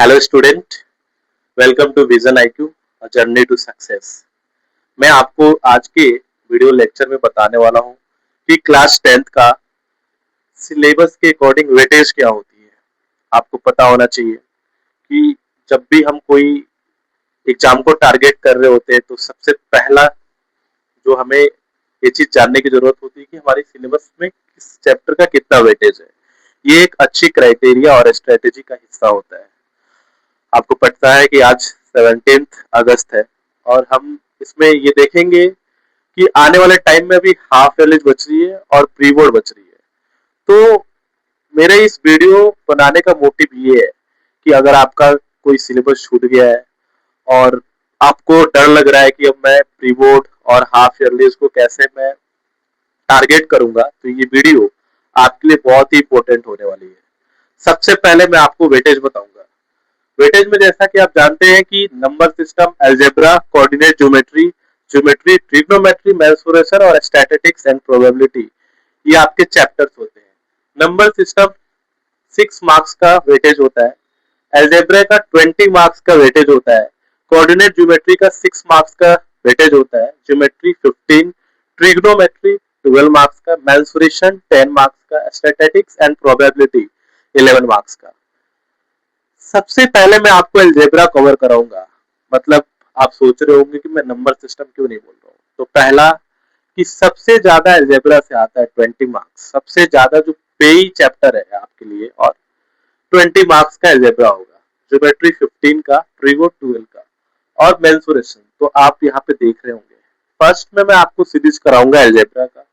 Hello student, welcome to vision IQ journey to success. मैं आपको आज के वीडियो लेक्चर में बताने वाला हूं कि क्लास 10th का सिलेबस के अकॉर्डिंग वेटेज क्या होती है। आपको पता होना चाहिए कि जब भी हम कोई एग्जाम को टारगेट कर रहे होते हैं तो सबसे पहला जो हमें ये चीज जानने की जरूरत होती है कि हमारी सिलेबस में किस चैप्टर का कितना वेटेज है। ये एक अच्छी क्राइटेरिया और स्ट्रेटेजी का हिस्सा होता है। आपको पता है कि आज 17 अगस्त है और हम इसमें ये देखेंगे कि आने वाले टाइम में अभी हाफ ईयरली बच रही है और प्री बोर्ड बच रही है। तो मेरे इस वीडियो बनाने का मोटिव ये है कि अगर आपका कोई सिलेबस छूट गया है और आपको डर लग रहा है कि अब मैं प्री बोर्ड और हाफ ईयरली को कैसे मैं टारगेट करूंगा, तो ये वीडियो आपके लिए बहुत ही इंपॉर्टेंट होने वाली है। सबसे पहले मैं आपको वेटेज बताऊंगा। वेटेज में जैसा कि आप जानते हैं कि number system, algebra, coordinate geometry, trigonometry, mensuration और स्टैटिस्टिक्स एंड प्रोबेबिलिटी, ये आपके चैप्टर्स होते हैं। नंबर सिस्टम 6 मार्क्स का वेटेज होता है, अलजेब्रा का 20 मार्क्स का वेटेज होता है, कोऑर्डिनेट ज्योमेट्री का 6 मार्क्स का वेटेज होता है, ज्योमेट्री 15, ट्रिग्नोमेट्री 12 मार्क्स का, मेंसुरेशन 10 मार्क्स का, स्टैटिस्टिक्स एंड प्रोबेबिलिटी 11 मार्क्स का। सबसे पहले मैं आपको अलजेब्रा कवर कराऊंगा। मतलब आप सोच रहे होंगे कि मैं नंबर सिस्टम क्यों नहीं बोल रहा हूँ। तो पहला कि सबसे ज्यादा अलजेब्रा से आता है 20 मार्क्स। सबसे ज्यादा जो पेई चैप्टर है आपके लिए, और 20 मार्क्स का अलजेब्रा होगा, ज्योमेट्री 15 का, ट्रिगो 12 का और मेंसुरेशन तो आप यहाँ पे देख रहे होंगे। फर्स्ट में मैं आपको सीरीज कराऊंगा अलजेब्रा का,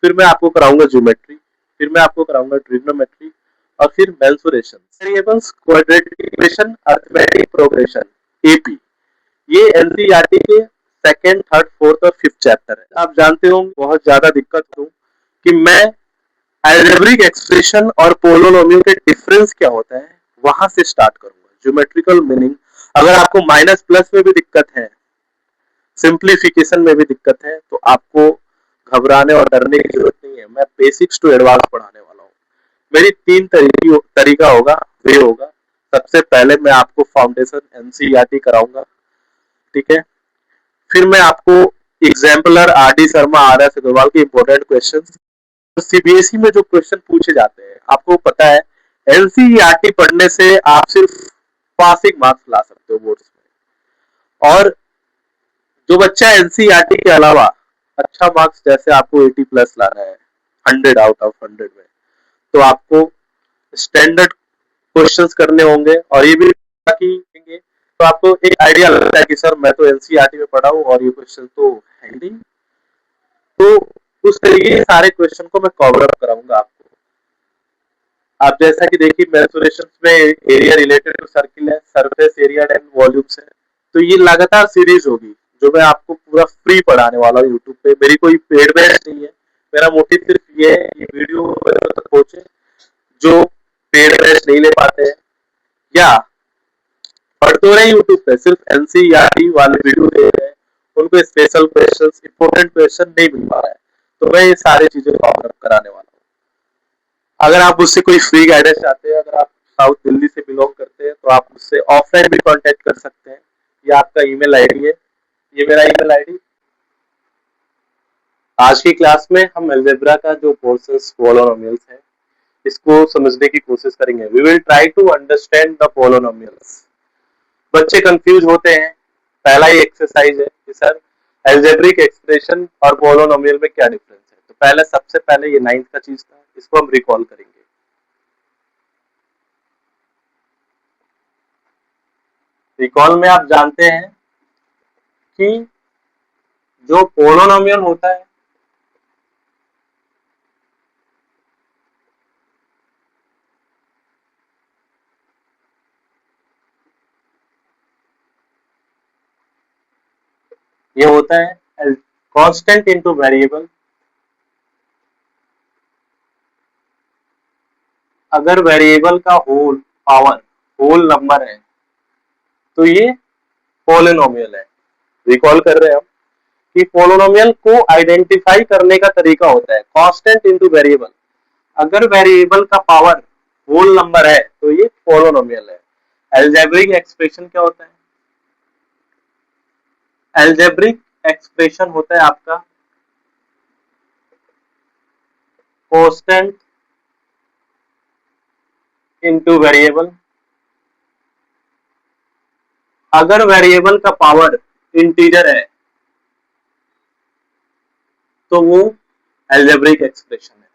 फिर मैं आपको कराऊंगा ज्योमेट्री, फिर मैं आपको कराऊंगा ट्रिग्नोमेट्री और फिर mensuration, variables, quadratic equation, arithmetic progression, AP. ये एनसीईआरटी के सेकंड, थर्ड, फोर्थ और फिफ्थ चैप्टर है। आप जानते होंगे बहुत ज्यादा दिक्कत हो कि मैं अलजेब्रिक एक्सप्रेशन और पोलिनोमियल के डिफरेंस क्या होता है वहां से स्टार्ट करूंगा। ज्योमेट्रिकल मीनिंग, अगर आपको माइनस प्लस में भी दिक्कत है, सिंप्लीफिकेशन में भी दिक्कत है, तो आपको घबराने और डरने की जरूरत नहीं है। मैं बेसिक्स टू एडवांस पढ़ाने वाला हूँ। मेरी तीन तरीका होगा, वे होगा। सबसे पहले मैं आपको फाउंडेशन एनसीईआरटी कराऊंगा, ठीक है। फिर मैं आपको exemplar R D Sharma, R S Agarwal के इंपॉर्टेंट क्वेश्चन, सीबीएसई में जो क्वेश्चन पूछे जाते हैं, आपको पता है एनसीईआरटी पढ़ने से आप सिर्फ पासिंग मार्क्स ला सकते हो बोर्ड्स में। और जो बच्चा एनसीईआरटी के अलावा अच्छा मार्क्स, जैसे आपको 80 प्लस लाना है 100 आउट ऑफ 100 में, तो आपको स्टैंडर्ड क्वेश्चंस करने होंगे। और ये भी तो आपको एक आइडिया लगता है कि सर मैं तो एनसीईआरटी में पढ़ा हूँ और ये क्वेश्चन तो है ही नहीं। तो उस तरीके के सारे क्वेश्चन को मैं कवर अप कराऊंगा आपको। आप जैसा कि देखिए, मेंसुरेशन में एरिया रिलेटेड टू सर्किल है, सरफेस एरिया एंड वॉल्यूम्स है। तो ये लगातार सीरीज होगी जो मैं आपको पूरा फ्री पढ़ाने वाला हूँ यूट्यूब पे। मेरी कोई पेड बैच नहीं है। मेरा मोटिव सिर्फ ये है कि वीडियो तक पहुंचे। जो पेड बैच नहीं ले पाते हैं या पढ़ तो रहे यूट्यूब पे, सिर्फ एनसीईआरटी वाले वीडियो दे रहे हैं, उनको स्पेशल क्वेश्चन, इंपॉर्टेंट क्वेश्चन नहीं मिल पा रहा है, तो मैं ये सारी चीजें कवर अप कराने वाला हूँ। अगर आप मुझसे कोई फ्री गाइडेंस चाहते हैं, अगर आप साउथ दिल्ली से बिलोंग करते हैं, तो आप मुझसे ऑफलाइन भी कांटेक्ट कर सकते हैं। ये आपका ईमेल आईडी है, ये मेरा ईमेल आईडी। आज की क्लास में हम अलजेब्रा का जो पोर्शंस पॉलिनोमियल्स है, इसको समझने की कोशिश करेंगे। We will try to understand the polynomials. बच्चे कंफ्यूज होते हैं। पहला ही एक्सरसाइज है कि सर अलजेब्रिक एक्सप्रेशन और पॉलिनोमियल में क्या डिफरेंस है। तो पहले, सबसे पहले ये 9th का चीज था, इसको हम रिकॉल करेंगे। रिकॉल में आप जानते हैं कि जो पोलिनोमियल होता है, ये होता है कांस्टेंट इनटू वेरिएबल। अगर वेरिएबल का होल पावर होल नंबर है तो ये पोलिनोमियल है। रिकॉल कर रहे हैं हम कि पोलिनोमियल को आइडेंटिफाई करने का तरीका होता है कांस्टेंट इनटू वेरिएबल। अगर वेरिएबल का पावर होल नंबर है तो ये पोलिनोमियल है। एल्जेब्रिक एक्सप्रेशन क्या होता है? एल्जेब्रिक एक्सप्रेशन होता है आपका कांस्टेंट इनटू वेरिएबल। अगर वेरिएबल का पावर इंटीजर है तो वो एल्जेब्रिक एक्सप्रेशन है।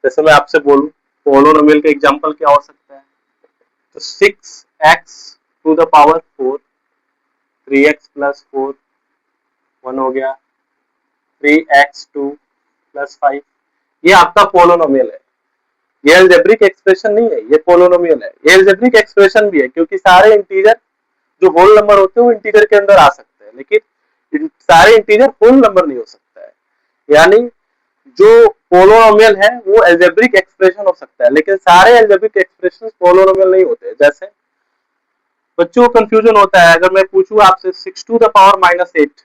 जैसे मैं आपसे बोलूं पोलोनोमियल का एग्जांपल क्या हो सकता है, तो 6x to the power 4, 3x plus 4 1 हो गया, 3x2 प्लस 5, ये आपका पोलोनोमियल है। ये एल्जेब्रिक एक्सप्रेशन नहीं है, ये पोलोनोमियल है। ये एल्जेब्रिक एक्सप्रेशन भी है क्योंकि सारे इंटीजर जो होल नंबर होते हैं वो इंटीजर के अंदर आ सकते हैं, लेकिन सारे इंटीजर होल नंबर नहीं हो सकता है। यानी जो पोलोनोमियल है वो एल्जेब्रिक एक्सप्रेशन हो सकता है, लेकिन सारे एल्जेब्रिक एक्सप्रेशन पोलोनोमियल नहीं होते। जैसे बच्चों को कंफ्यूजन होता है, अगर मैं पूछूं आपसे 6 टू द पावर माइनस 8,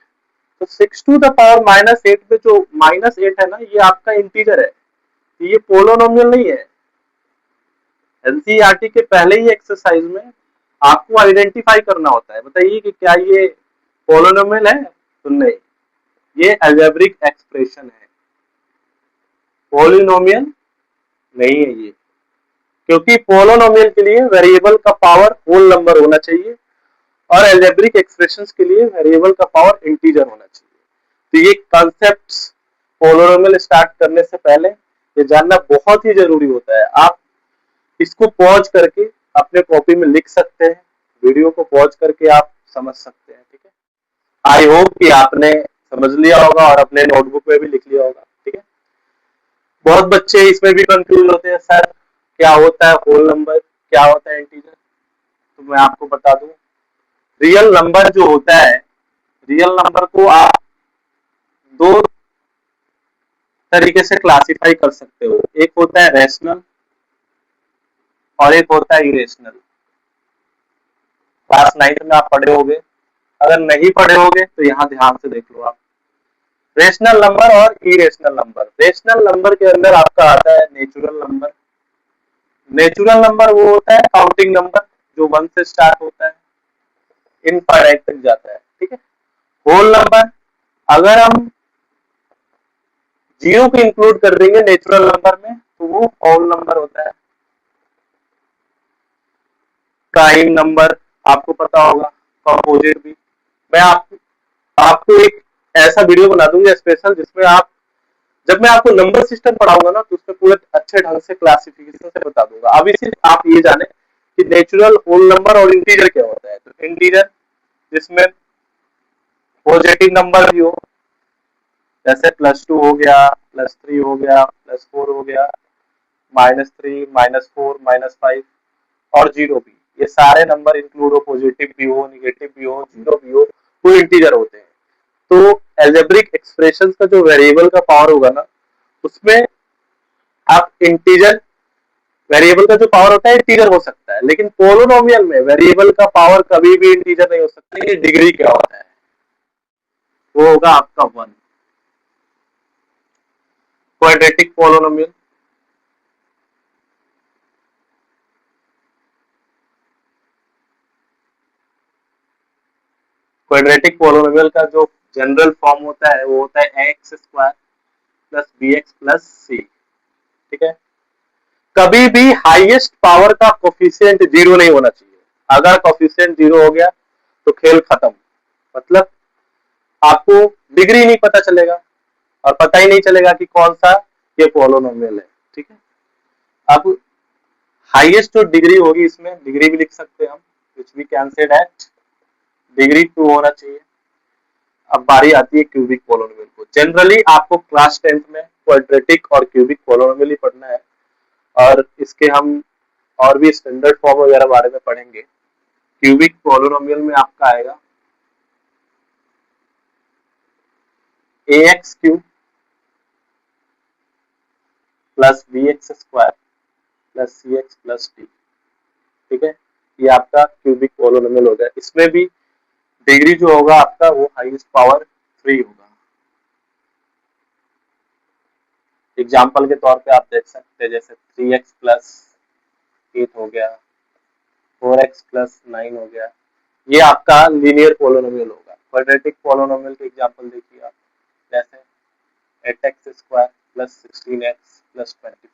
तो 6 टू द पावर माइनस 8 में जो माइनस 8 है ना, ये आपका इंटीजर है, ये पोलोनोमियल नहीं है। एनसीईआरटी के पहले ही एक्सरसाइज में आपको आइडेंटिफाई करना होता है, बताइए कि क्या ये पोलोनोमियल है, तो नहीं, ये अलजेब्रिक एक्सप्रेशन है, पोलिनोमियल नहीं है ये। क्योंकि पोलोनोमियल के लिए वेरिएबल का पावर होल नंबर होना चाहिए और अलजेब्रिक एक्सप्रेशंस के लिए वेरिएबल का पावर इंटीजर होना चाहिए। तो ये कॉन्सेप्ट्स पोलोनोमियल स्टार्ट करने से पहले ये जानना बहुत ही जरूरी होता है। आप इसको पॉज करके अपने कॉपी में लिख सकते हैं, वीडियो को पॉज करके आप समझ सकते हैं, ठीक है। आई होप कि आपने समझ लिया होगा और अपने नोटबुक में भी लिख लिया होगा, ठीक है। बहुत बच्चे इसमें भी कंफ्यूज होते हैं, सर क्या होता है होल नंबर, क्या होता है इंटीजर। तो मैं आपको बता दूं, रियल नंबर जो होता है, रियल नंबर को आप दो तरीके से क्लासिफाई कर सकते हो, एक होता है रेशनल और एक होता है इरेशनल। क्लास 9 में आप पढ़े होंगे, अगर नहीं पढ़े होंगे तो यहाँ ध्यान से देख लो आप। रेशनल नंबर और इरेशनल नंबर। रेशनल नंबर के अंदर आपका आता है नेचुरल नंबर। नेचुरल नंबर वो होता है काउंटिंग नंबर जो 1 से स्टार्ट होता है, इनफाइनाइट तक जाता है, ठीक है। होल नंबर, अगर हम जीरो को इंक्लूड कर देंगे नेचुरल नंबर में तो वो होल नंबर होता है। प्राइम नंबर आपको पता होगा, कंपोजिट भी। मैं आपको एक ऐसा वीडियो बना दूंगा स्पेशल, जिसमें आप, जब मैं आपको नंबर सिस्टम पढ़ाऊंगा ना, तो उसमें पूरे अच्छे ढंग से क्लासिफिकेशन से बता दूंगा। अभी सिर्फ आप ये जाने कि नेचुरल, होल नंबर और इंटीजर क्या होता है। तो इंटीजर जिसमें पॉजिटिव नंबर भी हो, जैसे +2 हो गया, +3 हो गया, +4 हो गया, -3, -4, -5 और 0 भी, ये सारे नंबर इंक्लूड हो, पॉजिटिव भी हो, निगेटिव भी हो, 0 भी हो, वो इंटीजर होते हैं। तो एल्जेब्रिक एक्सप्रेशंस का जो वेरिएबल का पावर होगा ना, उसमें आप इंटीजर, वेरिएबल का जो पावर होता है इंटीजर हो सकता है, लेकिन पोलोनोमियल में वेरिएबल का पावर कभी भी इंटीजर नहीं हो सकता। ये डिग्री क्या होता है, वो होगा आपका 1। क्वाड्रेटिक पोलोनोमियल, क्वाड्रेटिक पोलोनोमियल का जो जनरल फॉर्म होता है वो होता है ax² plus bx plus c, ठीक है। कभी भी हाईएस्ट पावर का कोफिशिएंट 0 नहीं होना चाहिए। अगर कोफिशिएंट 0 हो गया तो खेल खत्म, मतलब आपको डिग्री नहीं पता चलेगा और पता ही नहीं चलेगा कि कौन सा ये पोलोनोमियल है, ठीक है। अब हाईएस्ट जो डिग्री होगी, इसमें डिग्री भी लिख सकते हैं हम, which we can say that degree 2 होना चाहिए। अब बारी आती है क्यूबिक पोलोनोमियल को। जनरली आपको क्लास 10th में क्वाड्रेटिक और क्यूबिक पोलोनोमियल ही पढ़ना है, और इसके हम और भी स्टैंडर्ड फॉर्म वगैरह बारे में पढ़ेंगे। क्यूबिक पोलोनोमियल में आपका आएगा ax³ plus bx² plus cx plus d, ठीक है। ये आपका क्यूबिक पोलोनोमियल हो गया। इसमें भी डिग्री जो होगा आपका वो हाईएस्ट पावर 3 होगा। एग्जाम्पल के तौर पे आप देख सकते हैं, जैसे 3x प्लस 8 हो गया, 4x प्लस 9 हो गया। ये आपका लीनियर पोलोनोमियल होगा। क्वाड्रेटिक पोलोनोमियल के एग्जांपल देखिए आप, जैसे 8x square plus 16x plus 24।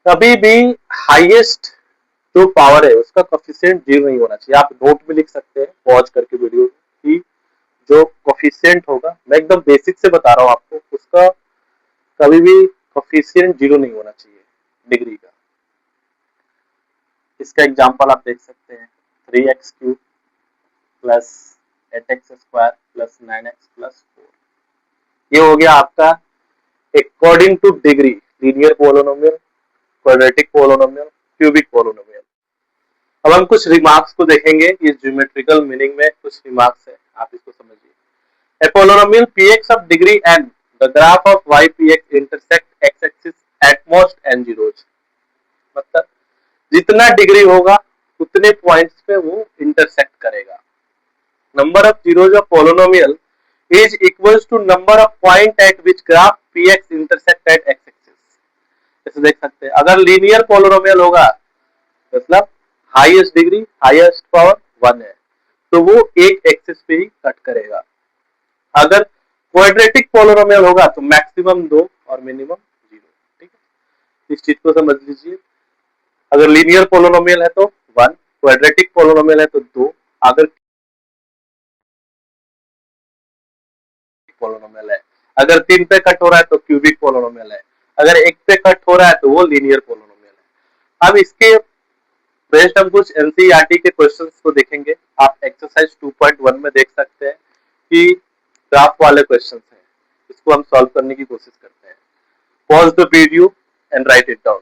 कभी भी हाईएस्ट जो पावर है उसका कोफिशिएंट 0 नहीं होना चाहिए। आप नोट में लिख सकते हैं पॉज करके वीडियो की, जो कोफिशिएंट होगा, मैं एकदम बेसिक से बता रहा हूँ आपको, उसका कभी भी कोफिशिएंट 0 नहीं होना चाहिए डिग्री का। इसका एग्जांपल आप देख सकते हैं 3x cube plus 8x square plus 9x plus 4। ये हो गया आपका according two degree linear polynomial, quadratic polynomial, cubic polynomial. अब हम कुछ रिमार्क्स को देखेंगे। इस ज्योमेट्रिकल मीनिंग में कुछ रिमार्क्स है, आप इसको समझिए। A polynomial px of degree n, the graph of y px intersect x axis at most n zeros। मतलब जितना डिग्री होगा उतने पॉइंट्स पे वो इंटरसेक्ट करेगा। Number of zeros of polynomial is equals to number of point at which graph px intersect at x axis। जैसे देख सकते हैं, अगर लीनियर पोलोनोमियल होगा मतलब हाईएस्ट डिग्री हाईएस्ट पावर 1 है, तो वो एक एक्सिस पे ही कट करेगा। अगर क्वाड्रेटिक पोलोनोमियल होगा तो मैक्सिमम 2 और मिनिमम 0। ठीक है, इस चीज को समझ लीजिए। अगर लीनियर पोलोनोमियल है तो 1, क्वाड्रेटिक पोलोनोमियल है तो 2, अगर पोलोनोमियल है, अगर 3 पे कट हो रहा है तो क्यूबिक पोलोनोमियल है, अगर 1 पे कट हो रहा है तो वो लीनियर पोलोनोमियल है। अब इसके बेस्ड हम कुछ एनसीईआरटी के क्वेश्चंस को देखेंगे। आप एक्सरसाइज 2.1 में देख सकते हैं कि ग्राफ वाले क्वेश्चंस हैं, इसको हम सॉल्व करने की कोशिश करते हैं। Pause the video and write it down.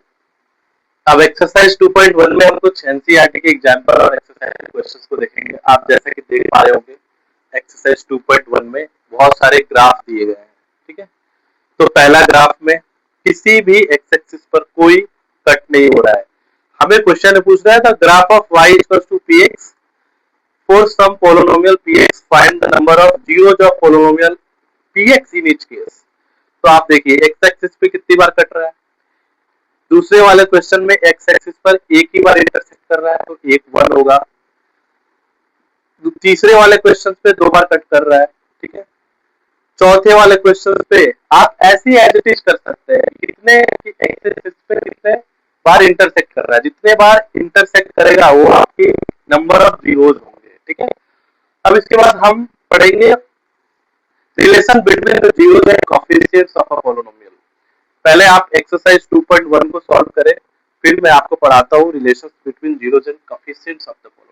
अब एक्सरसाइज 2.1 में हम कुछ एनसीईआरटी के एग्जांपल और एक्सरसाइज क्वेश्चंस को देखेंगे। आप जैसे कि देख पा रहे होंगे एक्सरसाइज 2.1 में बहुत सारे ग्राफ दिए गए हैं। ठीक है, तो पहला ग्राफ में किसी भी एक्स एक्सिस पर कोई कट नहीं हो रहा है। हमें क्वेश्चन पूछ रहा है the graph of y equals to px for some polynomial px find the number of zeros of polynomial px in each case. तो आप देखिए एक्स एक्सिस पे कितनी बार कट रहा है। दूसरे वाले क्वेश्चन में एक्स एक्सिस पर एक ही बार इंटरसेक्ट कर रहा है तो एक 1 होगा। तीसरे वाले क्वेश्चन पे 2 बार कट कर रहा है। ठीक है, चौथे वाले क्वेश्चन पे आप ऐसी एज इट इज कर सकते हैं, कितने एक्सिस पे कितने बार इंटरसेक्ट कर रहा है, जितने बार इंटरसेक्ट करेगा वो आपकी नंबर ऑफ जीरोज होंगे। ठीक है, अब इसके बाद हम पढ़ेंगे relation between the zeros and coefficients of a polynomial. पहले आप एक्सरसाइज 2.1 को सॉल्व करें, फिर मैं आपको पढ़ाता हूँ relation between zeros and coefficients of the polynomial.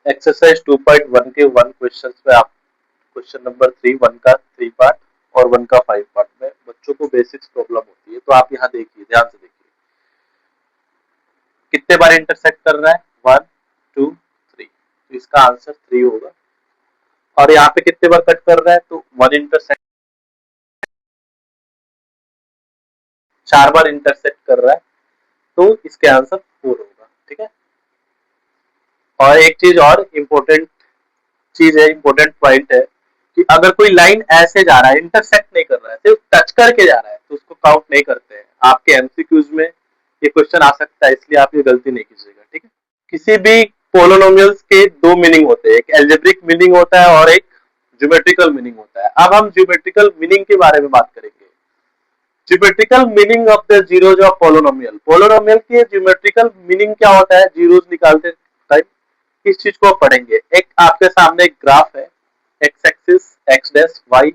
Exercise 2.1 के 1 क्वेश्चंस में आप क्वेश्चन नंबर 3 1 का 3 पार्ट और 1 का 5 पार्ट में बच्चों को बेसिक्स प्रॉब्लम होती है। तो आप यहाँ देखिए, ध्यान से देखिए कितने बार इंटरसेक्ट कर रहा है 1 2 3, तो इसका आंसर 3 होगा। और यहाँ पे कितने बार कट कर रहा है तो 1 इंटरसेक्ट 4 बार इंटरसेक्ट कर रहा है, तो इसके आंसर 4 होगा। ठीक है, और एक चीज और इम्पोर्टेंट चीज है, इम्पोर्टेंट पॉइंट है कि अगर कोई लाइन ऐसे जा रहा है, इंटरसेक्ट नहीं कर रहा है, सिर्फ टच करके जा रहा है, तो उसको काउंट नहीं करते हैं। आपके एमसीक्यूज में ये क्वेश्चन आ सकता है, इसलिए आप ये गलती नहीं कीजिएगा। ठीक है, किसी भी पोलिनोमियल्स के 2 मीनिंग होते हैं, एक एल्जेब्रिक मीनिंग होता है और एक ज्योमेट्रिकल मीनिंग होता है। अब हम ज्योमेट्रिकल मीनिंग के बारे में बात करेंगे। Geometrical meaning of the zeros of polynomial. Polynomial के ज्योमेट्रिकल मीनिंग क्या होता है जीरोज निकालते टाइम, इस चीज को पढ़ेंगे। एक आपके सामने एक ग्राफ है, x axis x dash y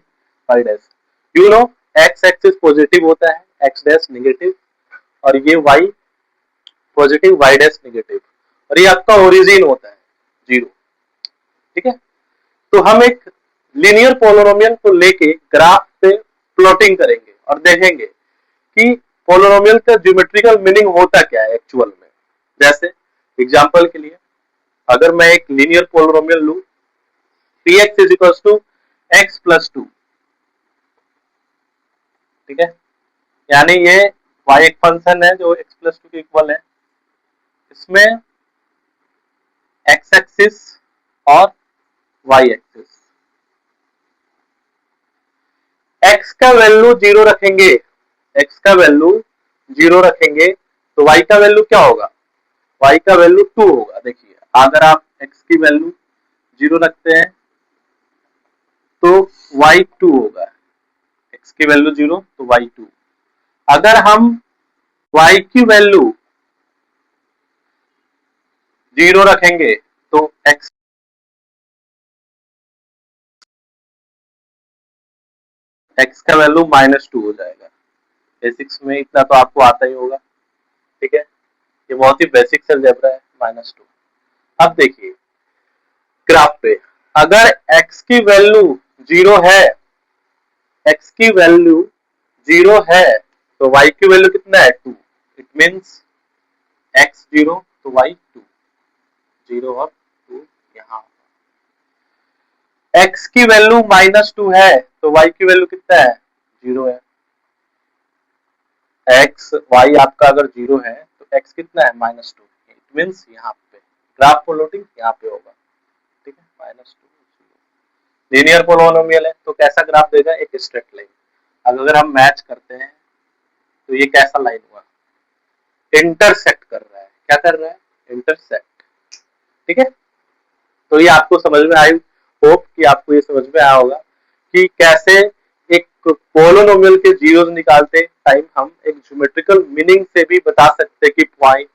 y dash. You know x axis positive होता है, एक्स डैश नेगेटिव, और ये y positive y dash negative, और ये आपका ओरिजिन होता है 0। ठीक है, तो हम एक लीनियर पोलिनोमियल को लेके ग्राफ पे प्लॉटिंग करेंगे और देखेंगे कि पोलिनोमियल का ज्योमेट्रिकल मीनिंग होता क्या है एक्चुअल में। जैसे एग्जांपल के लिए अगर मैं एक लीनियर पोलिनोमियल लूं px is equals to x plus 2, ठीक है, यानी ये y एक फंक्शन है जो x प्लस 2 के इक्वल है। इसमें x एक्सिस और y एक्सिस, x का वैल्यू 0 रखेंगे, x का वैल्यू 0 रखेंगे तो y का वैल्यू क्या होगा, y का वैल्यू 2 होगा। देखिए अगर आप x की वैल्यू 0 रखते हैं तो y 2 होगा, x की वैल्यू 0 तो y 2। अगर हम y की वैल्यू 0 रखेंगे तो x का वैल्यू -2 हो जाएगा। बेसिक्स में इतना तो आपको आता ही होगा, ठीक है, ये बहुत ही बेसिक अलजेब्रा है, -2। अब देखिए ग्राफ पे, अगर x की वैल्यू 0 है, x की वैल्यू 0 है तो y की वैल्यू कितना है 2। इट मीन्स x 0 तो y 2, 0 और 2 यहाँ। x की वैल्यू -2 है तो y की वैल्यू कितना है 0 है। x y आपका अगर 0 है तो x कितना है -2। इट मीन्स यहाँ पे ग्राफ प्लॉटिंग यहाँ पे होगा, ठीक है, -2। लीनियर पॉलिनोमियल है तो कैसा ग्राफ देगा, एक स्ट्रेट लाइन। अगर हम मैच करते हैं तो ये कैसा लाइन हुआ, इंटरसेक्ट कर रहा है। क्या कर रहा है, इंटरसेक्ट, ठीक है। तो ये आपको समझ में आई, होप कि आपको ये समझ में आया होगा कि कैसे एक पॉलिनोमियल के जीरोस निकालते टाइम हम एक ज्योमेट्रिकल मीनिंग से भी बता सकते हैं कि पॉइंट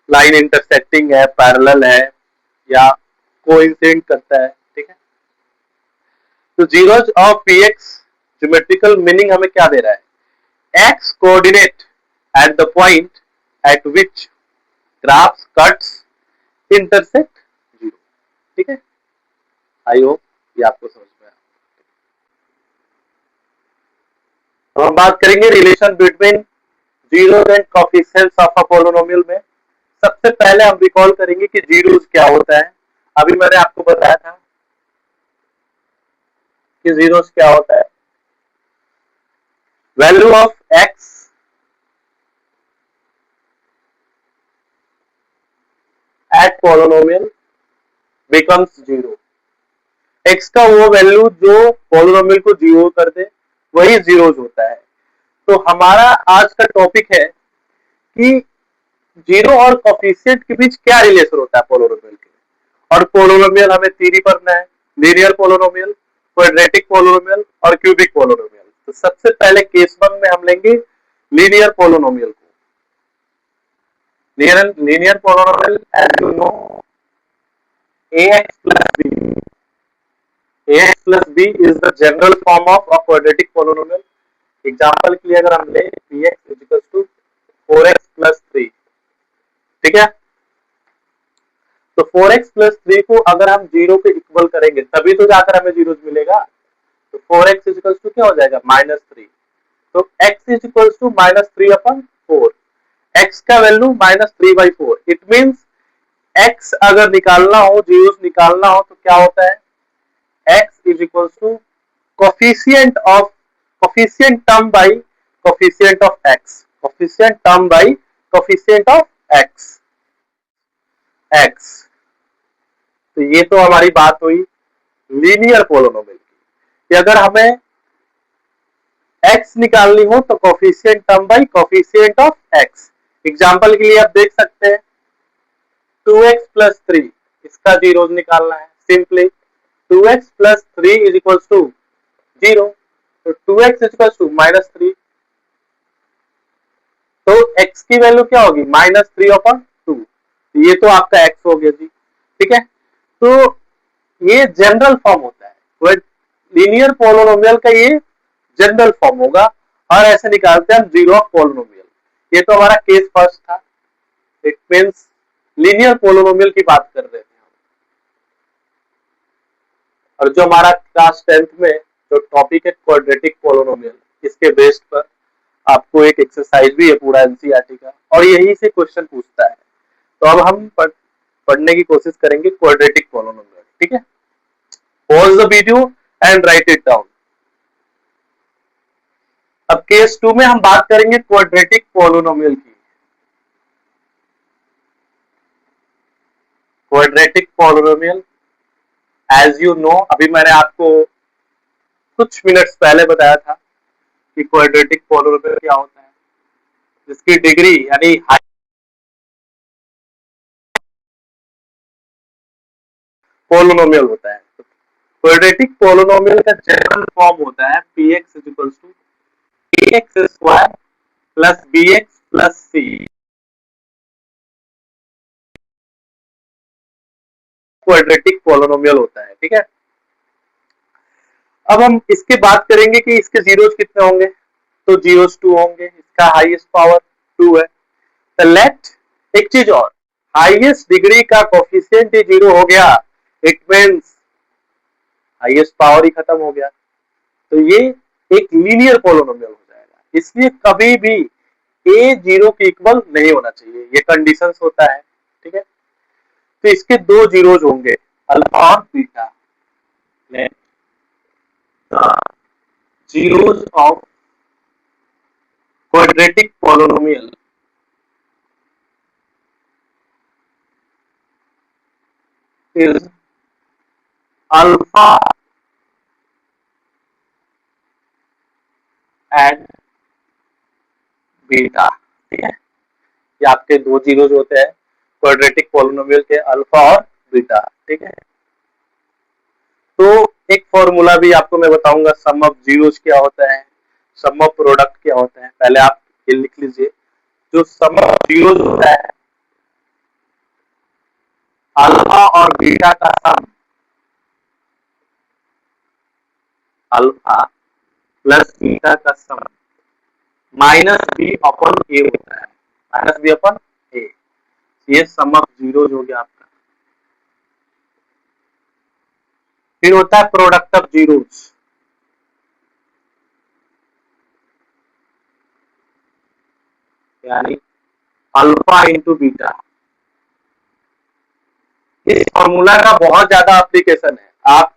लाइन इंटरसेक्टिंग है, पैरेलल है या कोइंसिडेंट करता है, ठीक है। तो zeros of px geometrical meaning हमें क्या दे रहा है, x coordinate at the point eight which graphs cuts intersect 0, ठीक है। आई होप ये आपको समझ में आया। तो हम बात करेंगे relation between zeros and coefficients of a polynomial में। सबसे पहले हम रिकॉल करेंगे कि जीरोस क्या होता है। अभी मैंने आपको बताया था कि जीरोस क्या होता है, value of x at polynomial becomes 0। X का वो वैल्यू जो पॉलिनोमियल को 0 कर दे वही जीरोस होता है। तो हमारा आज का टॉपिक है कि जीरो और कोएफिशिएंट के बीच क्या रिलेशन होता है पॉलिनोमियल के। और पॉलिनोमियल हमें तीन ही पढ़ना है, लीनियर पॉलिनोमियल, क्वाड्रेटिक पॉलिनोमियल और क्यूबिक पॉलिनोमियल। तो सबसे पहले केस 1 में हम लेंगे लीनियर पॉलिनोमियल को। Linear polynomial as you know ax plus b is the general form of a quadratic polynomial। Example के लिए अगर हम ले px equals to 4x plus 3, ठीक है। तो 4x plus 3 को अगर हम 0 के इक्वल करेंगे तभी तो जाकर हमें जीरोस मिलेगा। तो 4x इक्वल्स टू क्या हो जाएगा -3। तो x is equals to -3/4। x का वैल्यू -3/4। इट मींस x अगर निकालना हो, जीरोस निकालना हो तो क्या होता है, x is equals to coefficient term by coefficient of x, coefficient term by coefficient of x। तो ये तो हमारी बात हुई लीनियर पॉलिनोमियल की, कि अगर हमें x निकालनी हो तो coefficient term by coefficient of x। Example के लिए आप देख सकते हैं 2x plus 3, इसका जीरोस निकालना है। Simply 2x plus 3 is equals to 0। तो 2x is equals to -3। तो x की वैल्यू क्या होगी -3/2। ये तो आपका x हो गया जी, ठीक है। तो ये जनरल फॉर्म होता है, लीनियर पॉलिनोमियल का ये जनरल फॉर्म होगा और ऐसे निकालते हैं हम जीरो ऑफ पॉलिनोमियल। ये तो हमारा केस फर्स्ट था, इट मींस लीनियर पॉलिनोमियल की बात कर रहे थे हम। और जो हमारा क्लास 10th में जो टॉपिक है क्वाड्रेटिक पॉलिनोमियल, इसके बेस पर आपको एक एक्सरसाइज भी है पूरा एनसीईआरटी का और यही से क्वेश्चन पूछता है। तो अब हम पढ़ने की कोशिश करेंगे क्वाड्रेटिक पॉलिनोमियल, ठीक है। Pause the video and write it down. अब केस 2 में हम बात करेंगे क्वाड्रेटिक पॉलिनोमियल की। Quadratic polynomial as you know, अभी मैंने आपको कुछ मिनट्स पहले बताया था कि क्वाड्रेटिक पॉलिनोमियल क्या होता है। जिसकी डिग्री यानी पोलिनोमियल होता है। क्वाड्रेटिक पोलिनोमियल का जनरल फॉर्म होता है px equals to ax square plus bx plus c। Quadratic polynomial होता है, ठीक है। अब हम इसके बात करेंगे कि इसके जीरोस कितने होंगे, तो जीरोस 2 होंगे, इसका हाईएस्ट पावर 2 है। तो लेट एक चीज और, हाईएस्ट डिग्री का कोफिशिएंट ही 0 हो गया, इट मींस हाईएस्ट पावर ही खत्म हो गया, तो ये एक लीनियर पोलिनोमियल हो जाएगा। इसलिए कभी भी a 0 के इक्वल नहीं होना चाहिए, ये कंडीशंस होता है, ठीक है। तो इसके दो जीरोज होंगे, अल्फा और beta. zeros of quadratic polynomial is alpha and beta, ठीक है। ये आपके दो जीरोज होते हैं क्वाड्रेटिक पोलिनोमियल के, अल्फा और बीटा, ठीक है। तो एक फॉर्मूला भी आपको मैं बताऊंगा, सम ऑफ जीरोज क्या होता है, सम ऑफ प्रोडक्ट क्या होता है। पहले आप ये लिख लीजिए, जो सम ऑफ जीरोज होता है, अल्फा और बीटा का सम अल्फा प्लस बीटा का सम माइनस बी अपॉन ए होता है, माइनस बी अपॉन ए। ये सम ऑफ जीरोज हो गया आपका। फिर होता है प्रोडक्ट ऑफ जीरोज, यानी अल्फा इंटू बीटा। इस फॉर्मूला का बहुत ज्यादा एप्लीकेशन है, आप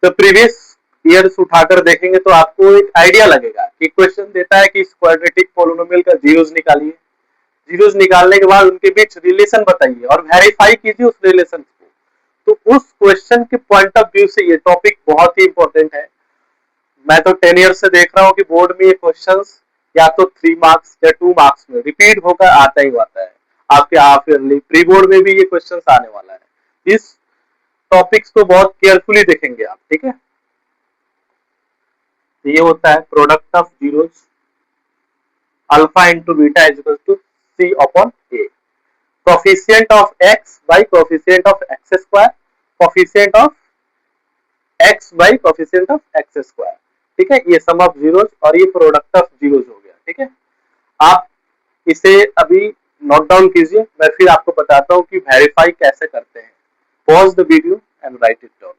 तो प्रीवियस ईयर्स उठाकर देखेंगे तो आपको एक आइडिया लगेगा कि क्वेश्चन देता है कि इस क्वाड्रेटिक पोलिनोमियल का जीरोस निकालिए, जीरोस निकालने के बाद उनके बीच रिलेशन बताइए और वेरीफाई कीजिए उस रिलेशन को। तो उस क्वेश्चन के पॉइंट ऑफ व्यू से ये टॉपिक बहुत ही इंपॉर्टेंट है। मैं तो 10 ईयर से देख रहा हूँ कि बोर्ड में ये क्वेश्चंस या तो 3 मार्क्स या 2 मार्क्स में रिपीट होकर आता ही आता है। आपके हाफ ईयरली प्री बोर्ड में भी ये क्वेश्चंस आने वाला है। इस टॉपिक्स को बहुत केयरफुली देखेंगे आप, ठीक है। तो ये होता है product of zeros, alpha into beta is equal to c upon a, coefficient of x by coefficient of x square, coefficient of x by coefficient of x square, ठीक है। ये सम ऑफ जीरोस और ये प्रोडक्ट ऑफ जीरोस हो गया, ठीक है। आप इसे अभी नोट डाउन कीजिए, मैं फिर आपको बताता हूँ कि वेरीफाई कैसे करते हैं। Pause the video and write it down.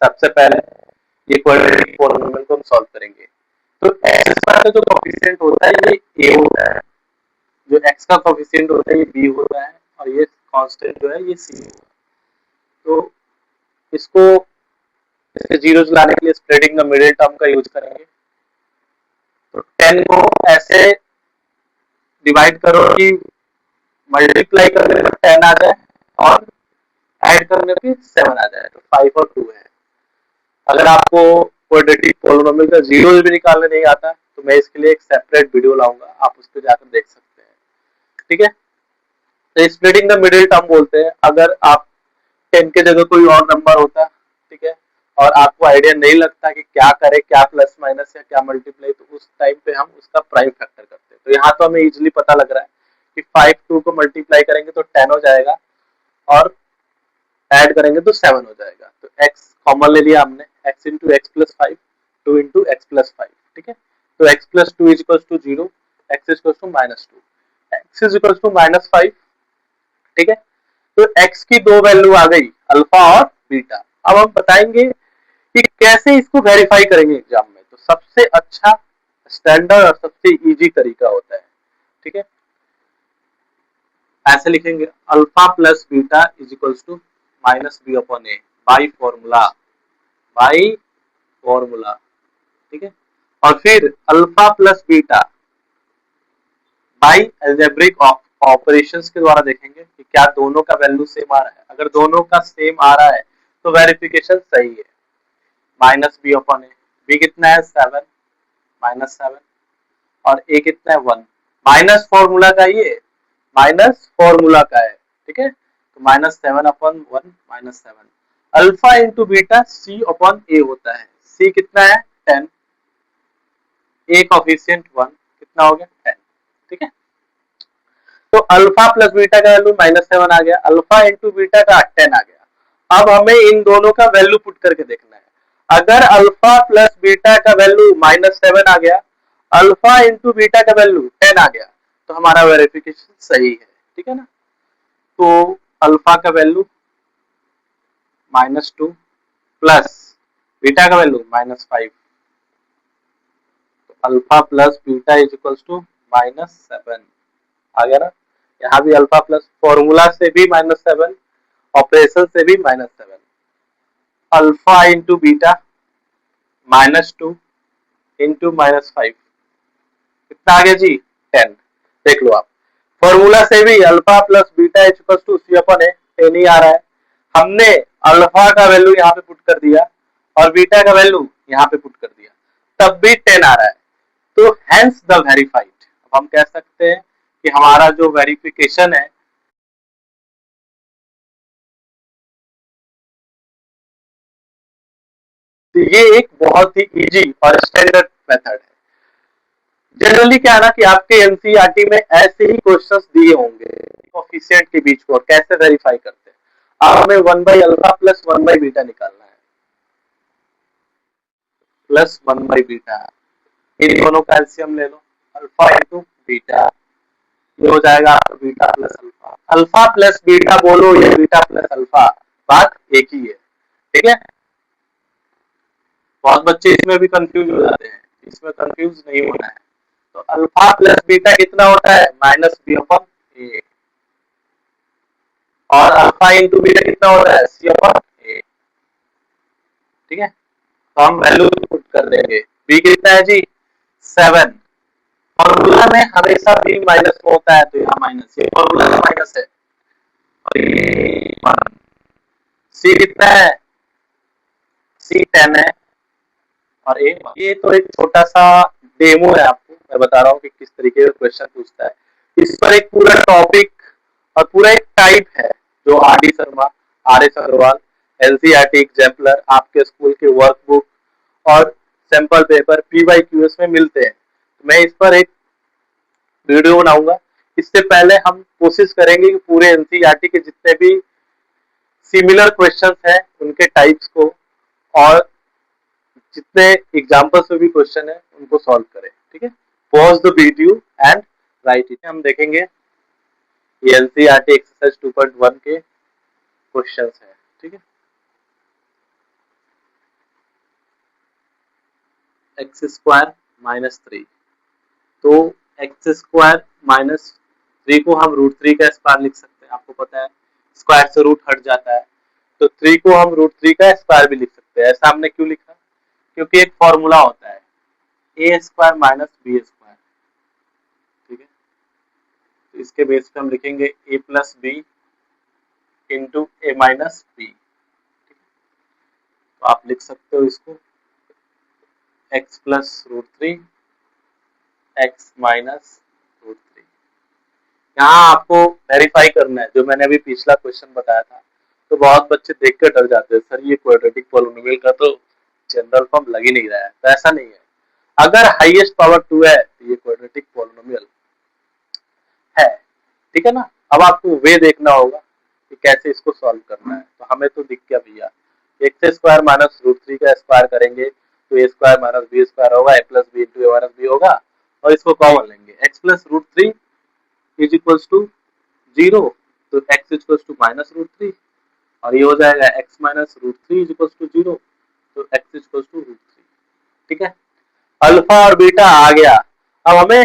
सबसे पहले ये क्वाड्रेटिक पोलिनोमियल को हम सॉल्व करेंगे। तो एक्स स्क्वायर का जो कोफिशिएंट होता है ये ए होता है, जो एक्स का कोफिशिएंट होता है ये बी होता है, और ये कांस्टेंट जो है ये सी होता है। तो इसको इसके जीरोस लाने के लिए स्प्लिटिंग द मिडिल टर्म का यूज करेंगे। तो 10 को ऐसे डिवाइड करो कि मल्टीप्लाई करने पर 10 आ जाए और ऐड करने पे 7 आ जाए, तो 5 और 2 है। अगर आपको क्वाड्रेटिक पोलिनोमियल का जीरोस भी निकालने नहीं आता तो मैं इसके लिए एक सेपरेट वीडियो लाऊंगा, आप उस पर जाकर देख सकते हैं, ठीक है। तो स्प्लिटिंग द मिडिल टर्म बोलते हैं, अगर आप 10 के जगह कोई और नंबर होता, ठीक है, और आपको आइडिया नहीं लगता कि क्या करें, क्या प्लस माइनस या क्या मल्टीप्लाई, तो उस टाइम पे हम उसका प्राइम फैक्टर करते हैं। तो यहाँ तो हमें इजीली पता लग रहा है कि 5 2 को मल्टीप्लाई करेंगे तो 10 हो जाएगा और ऐड करेंगे तो 7 हो जाएगा। तो x कॉमन ले लिया हमने, x into x plus 5, 2 into x plus 5, ठीक है। तो x plus 2 is equal to 0, x is equal to minus 2, x is equal to minus 5, ठीक है। तो x की दो वैल्यू आ गई, अल्फा और बीटा। अब हम बताएंगे कि कैसे इसको वेरीफाई करेंगे एग्जाम में। तो सबसे अच्छा स्टैंडर्ड और सबसे इजी तरीका होता है, ठीक है। ऐसे लिखेंगे, alpha plus beta is equal to minus B upon a by formula, by formula, ठीक है। और फिर alpha plus beta by algebraic operations के द्वारा देखेंगे कि क्या दोनों का वैल्यू सेम आ रहा है। अगर दोनों का सेम आ रहा है तो वेरिफिकेशन सही है, माइनस बी अपॉन ए, बी कितना है 7, माइनस 7, और ए कितना है 1, माइनस फॉर्मूला का ये माइनस फॉर्मूला का है, ठीक है। तो -7/1 -7 अल्फा इंटू बीटा सी अपॉन ए होता है। सी कितना है 10, ए कोफिशिएंट 1 कितना हो गया 10, ठीक है। तो अल्फा प्लस बीटा का वैल्यू -7 आ गया, अल्फा इंटू बीटा का 10 आ गया। अब हमें इन दोनों का वैल्यू पुट करके देखना है। अगर अल्फा प्लस बीटा का वैल्यू -7 आ गया, अल्फा इंटू बीटा का वैल्यू 10 आ गया, तो हमारा वेरिफिकेशन सही है, ठीक है ना। तो अल्फा का वैल्यू -2 प्लस बीटा का वैल्यू -5, तो alpha plus beta is equals to -7 आ गया ना। यहाँ भी अल्फा प्लस फॉर्मूला से भी -7, ऑपरेशन से भी -7, अल्फा इंटू बीटा -2 इंटू -5 कितना आ गया जी 10। देख लो आप, फॉर्मूला से भी alpha plus beta equals to C अपन है 10 ही आ रहा है। हमने अल्फा का वैल्यू यहाँ पे पुट कर दिया और बीटा का वैल्यू यहाँ पे पुट कर दिया, तब भी 10 आ रहा है। तो हेंस द वेरीफाइड, अब हम कह सकते हैं कि हमारा जो वेरिफिकेशन है तो ये एक बहुत ही इजी और स्टैंडर्ड मेथड है। जनरली क्या है ना कि आपके एनसीईआरटी में ऐसे ही क्वेश्चंस दिए होंगे कोफिशिएंट के बीच को और कैसे वेरीफाई करते हैं। अब हमें 1/अल्फा प्लस 1/बीटा निकालना है, प्लस 1/बीटा, इन दोनों का एलसीएम ले लो, अल्फा इंटू बीटा, ये हो जाएगा आपका beta plus alpha. Alpha plus beta बोलो या बीटा प्लस अल्फा, बात एक ही है, ठीक है। बहुत बच्चे इसमें भी कंफ्यूज हो जाते हैं, इसमें कंफ्यूज नहीं होना है। तो अल्फा प्लस बीटा कितना होता है -b/a, और अल्फा इंटू बीटा कितना होता है c/a, ठीक है। तो हम वैल्यू पुट कर देंगे, b कितना है जी 7, फॉर्मूला में हमेशा b माइनस में होता है तो यहाँ माइनस, ये फॉर्मूला का माइनस है, और ये c कितना है c 10 है, और ये तो एक छोटा सा डेमो है, आपको मैं बता रहा हूँ कि किस तरीके का क्वेश्चन पूछता है। इस पर एक पूरा टॉपिक और पूरा एक टाइप है जो R D Sharma, R S Agarwal, NCERT exemplar, आपके स्कूल के वर्कबुक और सैंपल पेपर PYQS में मिलते हैं। तो मैं इस पर एक वीडियो बनाऊंगा। इससे पहले हम कोशिश करेंगे कि पूरे एनसीईआरटी के जितने भी सिमिलर क्वेश्चंस हैं उनके टाइप्स को और जितने एग्जाम्पल्स में भी क्वेश्चन है उनको सॉल्व करें, ठीक है। Pause the video and write it. हम देखेंगे ये एनसीईआरटी एक्सरसाइज 2.1 के क्वेश्चंस है, ठीक है। x² -3, तो x² -3 को हम √3 का स्क्वायर लिख सकते हैं, आपको पता है स्क्वायर से रूट हट जाता है, तो 3 को हम √3 का स्क्वायर भी लिख सकते हैं। ऐसा हमने क्यों लिखा, क्योंकि एक फॉर्मूला होता है a² -b², ठीक है। तो इसके बेस पे हम लिखेंगे a + b into a - b, तो आप लिख सकते हो इसको x + √3 x - √3। यहाँ आपको वेरीफाई करना है, जो मैंने अभी पिछला क्वेश्चन बताया था। तो बहुत बच्चे देख कर डर जाते हैं, सर ये क्वाड्रेटिक पॉलिनोमियल का तो जनरल फॉर्म लग ही नहीं रहा है। तो ऐसा नहीं है, अगर हाईएस्ट पावर 2 है तो ये क्वाड्रेटिक पॉलिनोमियल है, ठीक है ना। अब आपको वे देखना होगा कि कैसे इसको सॉल्व करना है। तो हमें तो दिख गया भैया, x² -√3 का स्क्वायर करेंगे तो a² - b² होगा, a + b into a - b होगा, और इसको कॉमन लेंगे x + √3 इज इक्वल्स टू 0, तो x इक्वल्स टू -√3, और ये हो जाएगा x - √3 इज इक्वल्स टू 0, तो x इक्वल्स टू √3, ठीक है। अल्फा और बीटा आ गया। अब हमें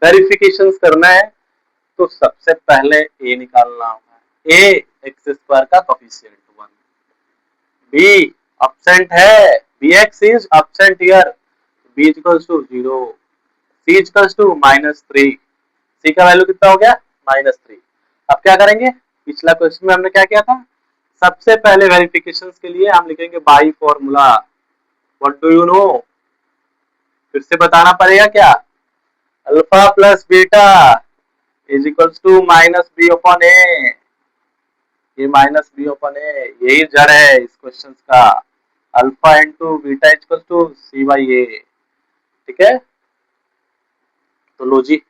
वेरिफिकेशन करना है, तो सबसे पहले a निकालना होगा। a x² का कोफिशिएंट 1, b एब्सेंट है, bx is absent here, b equals to 0, c equals to -3, c का वैल्यू कितना हो गया -3। अब क्या करेंगे, पिछला क्वेश्चन में हमने क्या किया था, सबसे पहले वेरिफिकेशन के लिए हम लिखेंगे by formula. What do you know, फिर से बताना पड़ेगा क्या, alpha plus beta is equals to minus B upon A. ये माइनस बी अपॉन ए यही जड़ है इस क्वेश्चन का। Alpha into beta equals to C by A. ठीक है, तो लो जी,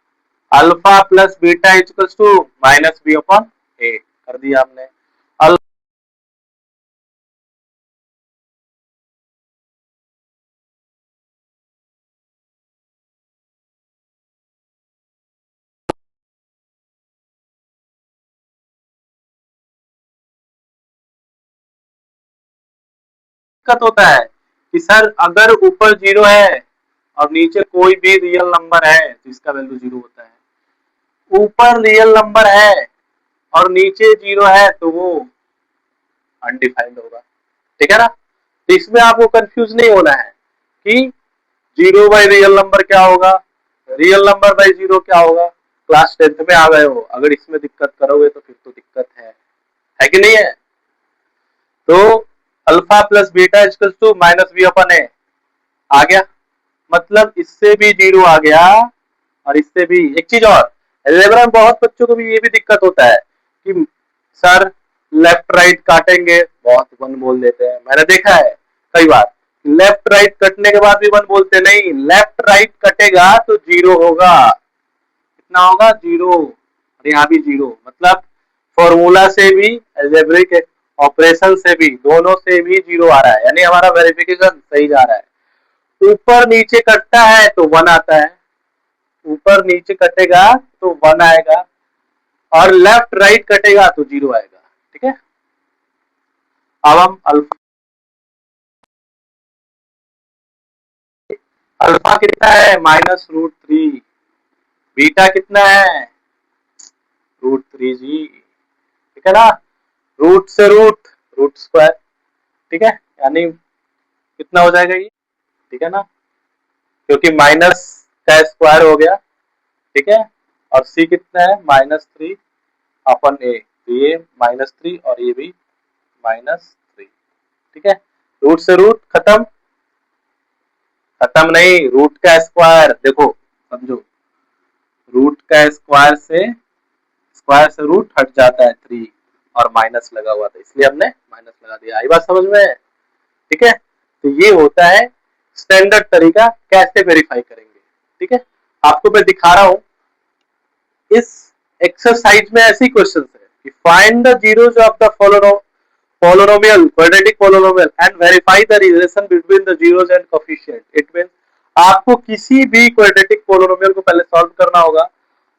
alpha plus beta equals to minus B upon A कर दिया हमने। दिक्कत होता है कि सर अगर ऊपर जीरो है और नीचे कोई भी रियल नंबर है तो इसका वैल्यू जीरो होता है। ऊपर रियल नंबर है और नीचे जीरो है तो वो अनडिफाइंड होगा। ठीक है ना, तो इसमें आपको कंफ्यूज नहीं होना है कि जीरो बाई रियल नंबर क्या होगा, रियल नंबर बाई जीरो क्या होगा। क्लास 10th में आ गए हो, अगर इसमें दिक्कत करोगे तो फिर तो दिक्कत है कि नहीं है। तो alpha plus beta equals to minus B upon A आ गया, मतलब इससे भी जीरो आ गया और इससे भी। एक चीज और, अलजेब्रा में बहुत बच्चों को भी ये भी दिक्कत होता है कि सर लेफ्ट राइट काटेंगे बहुत वन बोल देते हैं। मैंने देखा है कई बार लेफ्ट राइट कटने के बाद भी वन बोलते नहीं, लेफ्ट राइट कटेगा तो जीरो होगा। कितना होगा, जीरो। और यहाँ भी जीरो, मतलब फॉर्मूला से भी अलजेब्रिक ऑपरेशन से भी, दोनों से भी जीरो आ रहा है, यानी हमारा वेरिफिकेशन सही जा रहा है। ऊपर नीचे कटता है तो वन आता है, ऊपर नीचे कटेगा तो वन आएगा, और लेफ्ट राइट कटेगा तो जीरो आएगा। ठीक है, अब हम अल्फा, अल्फा कितना है माइनस रूट थ्री, बीटा कितना है रूट थ्री जी। ठीक है ना, रूट से रूट, रूट स्क्वायर। ठीक है, यानी कितना हो जाएगा ये, ठीक है ना, क्योंकि माइनस का स्क्वायर हो गया। ठीक है, और सी कितना है माइनस थ्री अपन ए, तो ये माइनस थ्री और ये भी माइनस थ्री। ठीक है, रूट से रूट खत्म, खत्म नहीं, रूट का स्क्वायर देखो समझो, रूट का स्क्वायर से रूट हट जाता है थ्री, और माइनस लगा हुआ था इसलिए हमने माइनस लगा दिया। आई बात समझ में। ठीक है, तो ये होता है स्टैंडर्ड तरीका कैसे वेरीफाई करेंगे। ठीक है, आपको मैं दिखा रहा हूं इस एक्सरसाइज में ऐसी क्वेश्चन है कि find the zeros of the polynomial, quadratic polynomial and verify the relation between the zeros and coefficient. It means आपको किसी भी क्वाड्रेटिक पोलोनोमियल को पहले सॉल्व करना होगा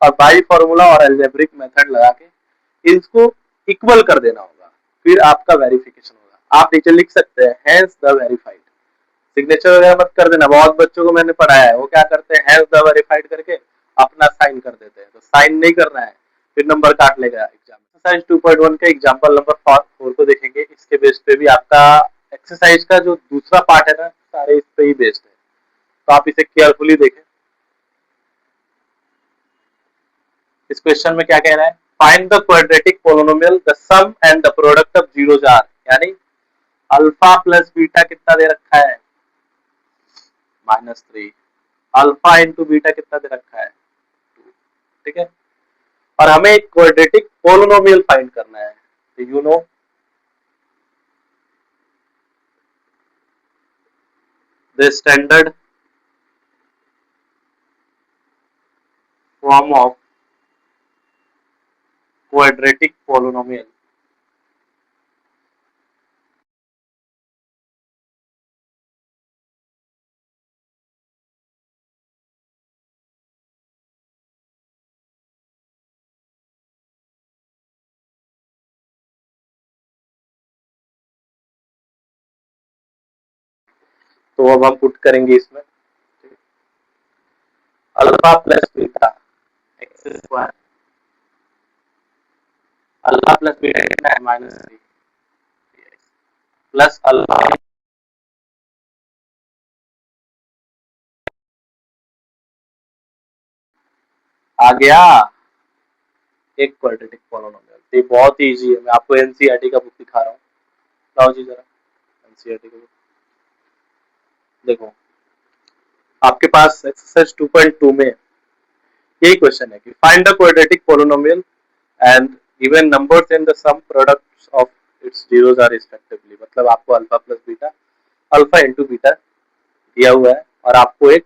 और बाई फॉर्मूला और अलजेब्रिक मेथड लगा के इसको इक्वल कर देना होगा, फिर आपका वेरिफिकेशन होगा। आप नीचे लिख सकते हैं हैंस द वेरीफाइड, सिग्नेचर वगैरह मत कर देना। बहुत बच्चों को मैंने पढ़ाया है वो क्या करते हैं हैंस द वेरीफाइड करके अपना साइन कर देते हैं, तो साइन नहीं करना है, फिर नंबर काट लेगा एग्जाम। एक्सरसाइज 2.1 का एग्जांपल नंबर 4 को देखेंगे, इसके बेस पे भी आपका एक्सरसाइज का जो दूसरा पार्ट है ना सारे इस पे ही बेस्ड है, तो आप इसे केयरफुली देखें। इस क्वेश्चन में क्या कह रहा है, find the quadratic polynomial the sum and the product of zeros are, यानी अल्फा प्लस बीटा कितना दे रखा है minus three, alpha into beta कितना दे रखा है टू। ठीक है, और हमें एक क्वाड्रेटिक पोलिनोमियल फाइंड करना है, तो you know the standard form of quadratic polynomial. तो अब हम पुट करेंगे इसमें alpha plus beta x square, alpha plus beta कितना है माइनस थ्री, प्लस अल्फा आ गया एक क्वाड्रेटिक पोलिनोमियल। ये बहुत ही इजी है, मैं आपको एनसीईआरटी का बुक दिखा रहा हूँ, लाओ जी जरा एनसीईआरटी का बुक देखो। आपके पास एक्सरसाइज 2.2 में यही क्वेश्चन है कि find the quadratic polynomial and given numbers in the sum products of its zeros are respectively. मतलब आपको alpha plus beta, alpha into beta दिया हुआ है और आपको एक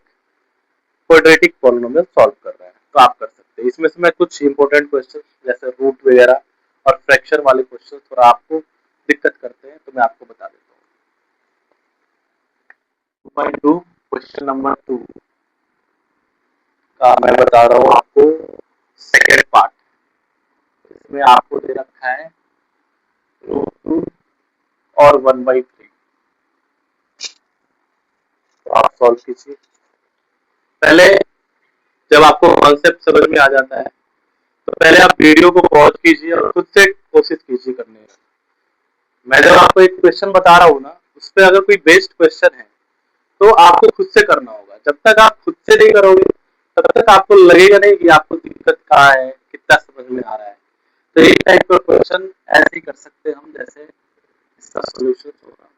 क्वाड्रेटिक पोलिनोमियल सॉल्व कर रहा है, तो आप कर सकते हैं। इसमें से मैं कुछ इंपॉर्टेंट क्वेश्चन जैसे रूट वगैरह और फ्रैक्शन वाले क्वेश्चन थोड़ा आपको दिक्कत करते हैं, तो मैं आपको बता देता हूँ। 2.2 क्वेश्चन नंबर 2 का मैं बता रहा हूँ आपको सेकेंड पार्ट। इसमें आपको दे रखा है √2 और 1/3। तो आप सॉल्व कीजिए। पहले जब आपको कॉन्सेप्ट समझ में आ जाता है तो पहले आप वीडियो को पॉज कीजिए और खुद से कोशिश कीजिए करने की। मैं जब आपको एक क्वेश्चन बता रहा हूँ ना, उस पर अगर कोई बेस्ड क्वेश्चन है तो आपको खुद से करना होगा। जब तक आप खुद से नहीं करोगे तब तक आपको लगेगा नहीं कि आपको दिक्कत कहाँ है, कितना समझ में आ रहा है। तो एक टाइप का क्वेश्चन ऐसे ही कर सकते हैं हम, जैसे इसका सोल्यूशन होगा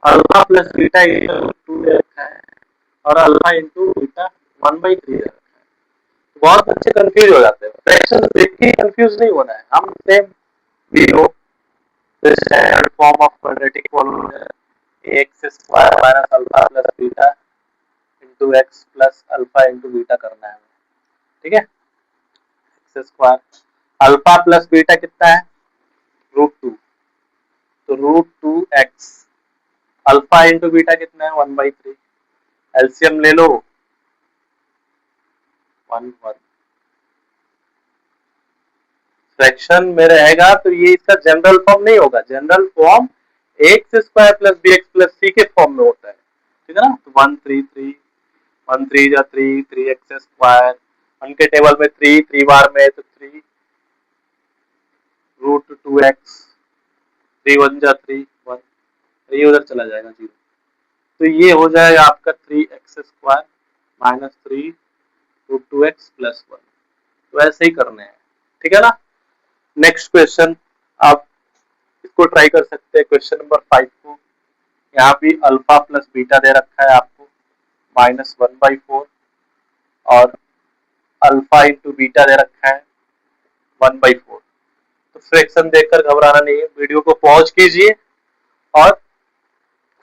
अल्फा प्लस बीटा इंटू 2 रखा है और अल्फा इंटू बीटा 1/3 रखा है। बहुत बच्चे कंफ्यूज हो जाते हैं। फ्रैक्शन देख के कंफ्यूज नहीं होना है। हम same we know the standard form of quadratic polynomial x square minus alpha plus beta into x plus alpha into beta करना है। ठीक है, x square alpha plus beta कितना है √2, तो √2x अल्फा इंटू बीटा कितना है 1/3। एलसीएम ले लो 1 1। फ्रैक्शन में रहेगा तो ये इसका जनरल फॉर्म नहीं होगा। General form X square plus B X plus C के फॉर्म में होता है। ठीक है ना, तो 1 3 3 1 3 जा 3 3x स्क्वायर, 1 के टेबल में 3 3 बार में तो 3 √2x 3 1 जा 3 1, ये उधर चला जाएगा 0। तो ये हो जाएगा आपका 3x square minus 3 √2x plus 1। तो ऐसे ही करने हैं। ठीक है ना। नेक्स्ट क्वेश्चन आप इसको ट्राई कर सकते हैं। क्वेश्चन नंबर 5 को यहाँ भी अल्फा प्लस बीटा दे रखा है आपको -1/4 और अल्फा इंटू बीटा दे रखा है 1/4। तो फ्रैक्शन देखकर घबराना नहीं है, वीडियो को पॉज कीजिए और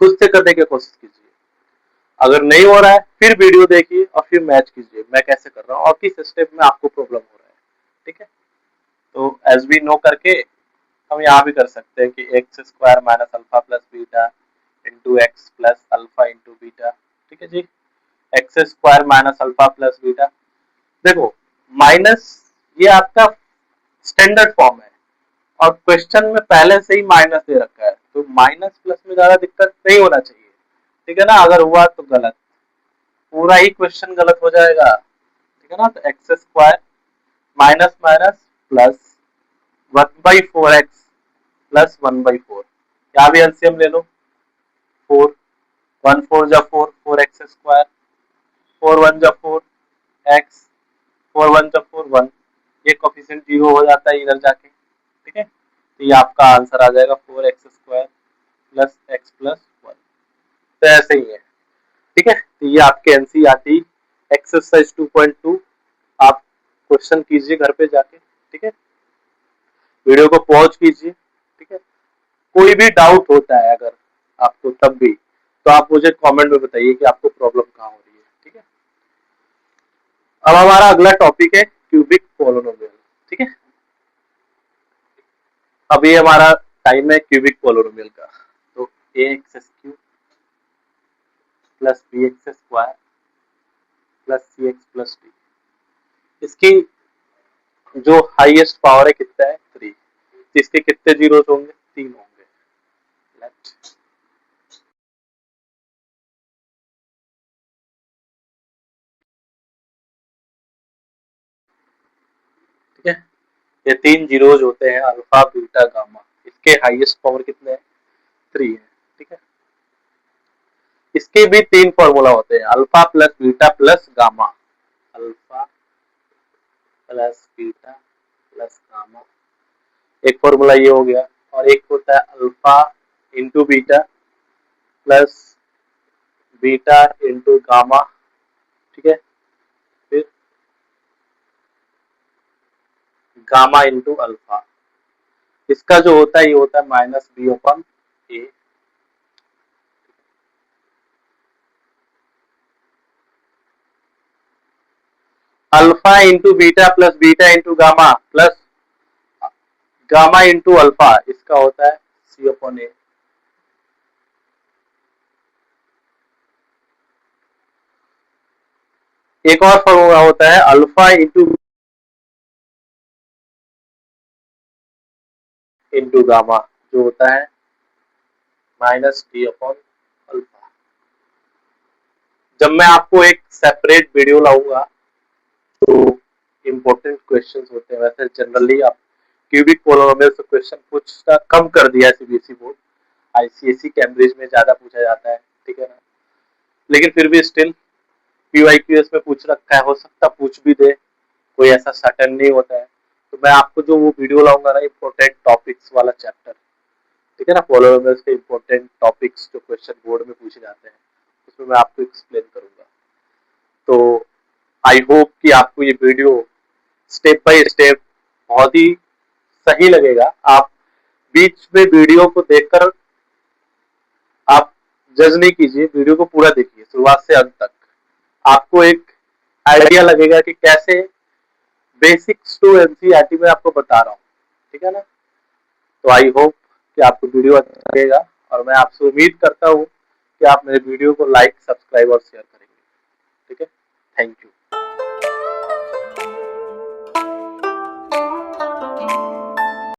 खुद से करने की कोशिश कीजिए। अगर नहीं हो रहा है फिर वीडियो देखिए और फिर मैच कीजिए मैं कैसे कर रहा हूँ और किस स्टेप में आपको प्रॉब्लम हो रहा है। ठीक है, तो एज वी नो करके हम यहाँ भी कर सकते हैं कि X square minus alpha plus beta into x plus alpha into beta. ठीक है जी, X square minus alpha plus beta. देखो माइनस ये आपका स्टैंडर्ड फॉर्म है और क्वेश्चन में पहले से ही माइनस दे रखा है, तो माइनस प्लस में ज्यादा दिक्कत नहीं होना चाहिए। ठीक है ना, अगर हुआ तो गलत, पूरा ही क्वेश्चन गलत हो जाएगा। ठीक है ना, तो x square minus minus plus 1/4x plus 1/4। यहाँ भी एलसीएम ले लो 4 1 4 जा 4 4x स्क्वायर 4 1 जा 4 x 4 1 जा 4 1। ये कोफिशिएंट 0 हो जाता है इधर जाके। ठीक है, तो ये आपका आंसर आ जाएगा 4x square plus x plus 1। तो ऐसे ही है। ठीक है, तो ये आपके एनसीईआरटी एक्सरसाइज 2.2 आप क्वेश्चन कीजिए घर पे जाके। ठीक है, वीडियो को पॉज कीजिए। ठीक है, कोई भी डाउट होता है अगर आपको तब भी, तो आप मुझे कमेंट में बताइए कि आपको प्रॉब्लम कहाँ हो रही है। ठीक है, अब हमारा अगला टॉपिक है क्यूबिक पोलिनोमियल। ठीक है, अभी हमारा टाइम है क्यूबिक पोलिनोमियल का। तो ax³ plus bx square plus cx plus d, इसकी जो हाईएस्ट पावर है कितना है 3। इसके कितने जीरोस होंगे 3 होंगे। लेफ्ट ठीक है, ये 3 जीरोस होते हैं अल्फा बीटा गामा। इसके हाईएस्ट पावर कितने हैं 3 है। ठीक है, इसके भी 3 फॉर्मूला होते हैं alpha plus beta plus gamma. Alpha plus beta plus gamma एक फॉर्मूला ये हो गया, और एक होता है alpha into beta plus beta into gamma. ठीक है, फिर गामा इंटू अल्फा। इसका जो होता है ये होता है minus B upon A. Alpha into beta plus beta into gamma plus gamma into alpha, इसका होता है सी अपन ए। एक और फॉर्मूला होता है अल्फा इंटू गामा, जो होता है माइनस डी अपॉन अल्फा। जब मैं आपको एक सेपरेट वीडियो लाऊंगा तो इम्पोर्टेंट क्वेश्चंस होते हैं, वैसे जनरली आप क्यूबिक पोलिनोमियल से क्वेश्चन पूछना कम कर दिया है सीबीएसई बोर्ड, आईसीएसई कैम्ब्रिज में ज्यादा पूछा जाता है, ठीक है ना। लेकिन फिर भी स्टिल पीवाईक्यूएस में पूछ रखा है, हो सकता पूछ भी दे, कोई ऐसा सर्टेन नहीं होता है। तो मैं आपको जो वो वीडियो लाऊंगा ना इम्पोर्टेंट टॉपिक्स वाला चैप्टर, ठीक है ना, पोलिनोमियल्स के इम्पोर्टेंट टॉपिक्स जो क्वेश्चन बोर्ड में पूछे जाते हैं, उसमें मैं आपको एक्सप्लेन करूंगा। तो आई होप कि आपको ये वीडियो स्टेप बाय स्टेप बहुत ही सही लगेगा। आप बीच में वीडियो को देखकर आप जज नहीं कीजिए, वीडियो को पूरा देखिए शुरुआत से अंत तक, आपको एक आइडिया लगेगा कि कैसे बेसिक्स टू एनसीईआरटी में आपको बता रहा हूँ, ठीक है ना। तो आई होप कि आपको वीडियो अच्छा लगेगा और मैं आपसे उम्मीद करता हूँ कि आप मेरे वीडियो को लाइक, सब्सक्राइब और शेयर करेंगे, ठीक है। Thank you.